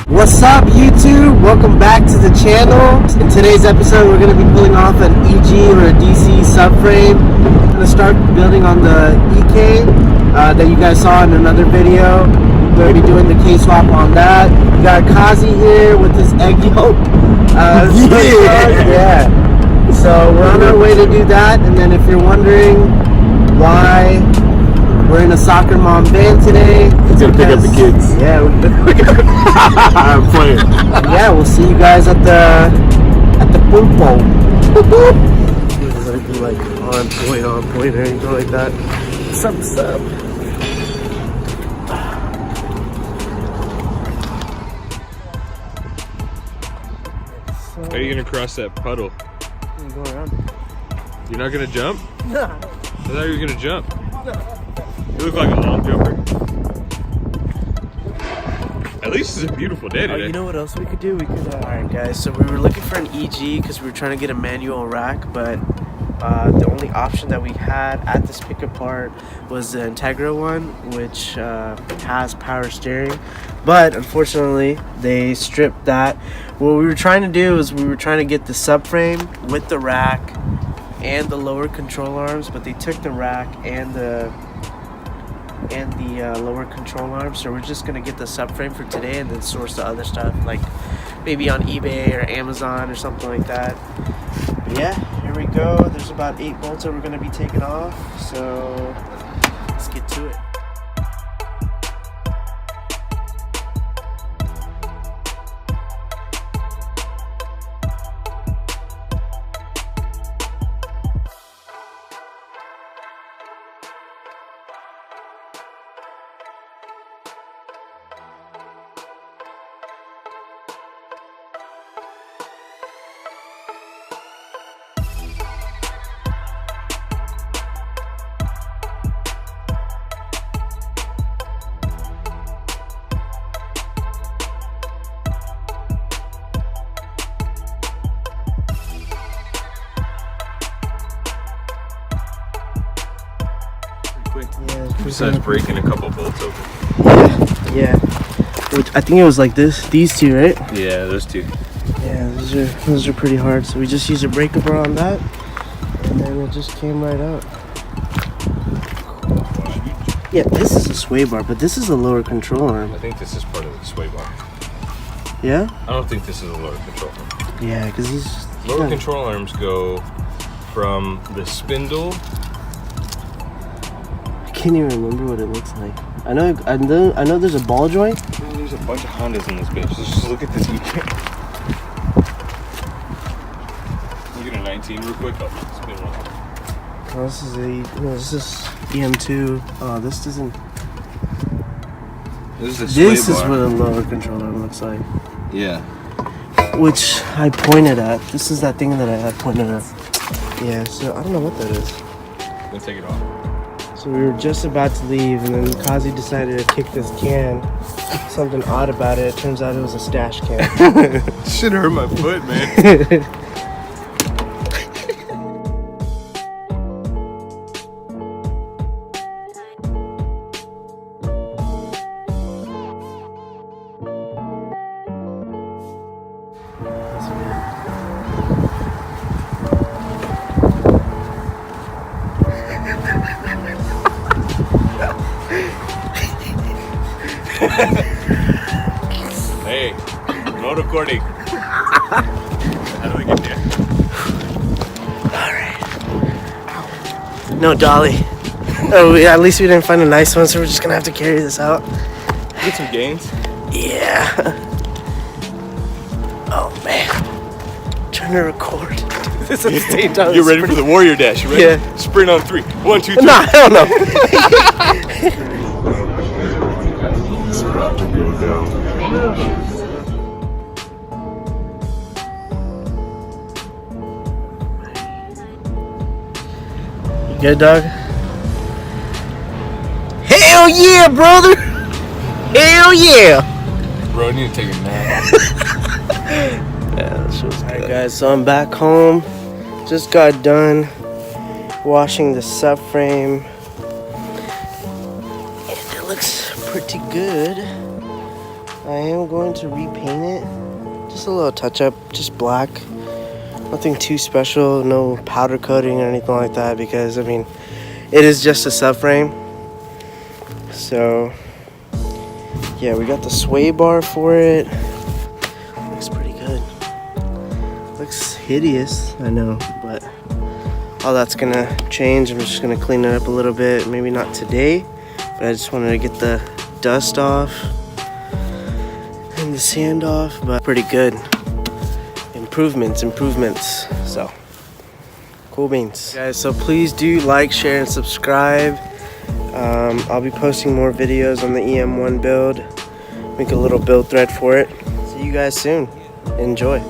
What's up, YouTube? Welcome back to the channel. In today's episode, we're going to be pulling off an EG or a DC subframe. I'm going to start building on the EK that you guys saw in another video. We're going to be doing the K-swap on that. We got Kazi here with his egg yolk. Yeah. So we're on our way to do that. And then if you're wondering why we're in a soccer mom van today, He's gonna pick up the kids. Yeah, I'm playing. Yeah, we'll see you guys at the pulpo. This is anything like on point or anything like that. What's up? How are you gonna cross that puddle? I'm going around. You're not gonna jump? No. I thought you were gonna jump. You look like a long jumper. At least it's a beautiful day today. You know what else we could do? We could. Alright, guys. So we were looking for an EG because we were trying to get a manual rack, but the only option that we had at this pick apart was the Integra one, which has power steering. But unfortunately, they stripped that. What we were trying to do is we were trying to get the subframe with the rack and the lower control arms, but they took the rack and the lower control arms. So we're just gonna get the subframe for today and then source the other stuff, like maybe on eBay or Amazon or something like that. But yeah, here we go. There's about 8 bolts that we're gonna be taking off, so let's get to it. Yeah, besides breaking a couple bolts open. Yeah. Which I think it was like these two, right? Yeah, those two. Yeah, those are pretty hard. So we just used a breaker bar on that, and then it just came right out. Yeah, this is a sway bar, but this is a lower control arm. I think this is part of the sway bar. Yeah? I don't think this is a lower control arm. Yeah, because these Lower control arms go from the spindle. I can't even remember what it looks like. I know there's a ball joint. There's a bunch of Hondas in this bitch. Let's just look at this EK. Look at a 19 real quick. Oh, spin one. Oh, this is EM2. Oh, this doesn't. This is This is what a lower control arm looks like. Yeah. Which I pointed at. This is that thing that I had pointed at. Yeah, so I don't know what that is. Let's take it off. So we were just about to leave, and then Kazi decided to kick this can. Something odd about it. Turns out it was a stash can. Shit hurt my foot, man. Hey, no recording. How do we get there? Alright. No dolly. Oh, at least we didn't find a nice one, so we're just gonna have to carry this out. Get some gains. Yeah. Oh man. Trying to record. This at the same time. You're ready for the warrior dash. You ready? Yeah. Sprint on 3. 1, 2, 3. Nah, hell no. It's about to go down. You good, dog? Hell yeah, brother! Hell yeah! Bro, I need to take a nap. Yeah, that shit was good. Alright guys, so I'm back home. Just got done washing the subframe. And it looks pretty good. I am going to repaint it. Just a little touch up, just black. Nothing too special, no powder coating or anything like that, because I mean, it is just a subframe. So yeah, we got the sway bar for it. Looks pretty good. Looks hideous, I know, but all that's gonna change. I'm just gonna clean it up a little bit. Maybe not today, but I just wanted to get the dust off and the sand off, but pretty good. Improvements. So cool beans, guys. So please do like, share, and subscribe. I'll be posting more videos on the EM1 build. Make a little build thread for it. See you guys soon. Enjoy.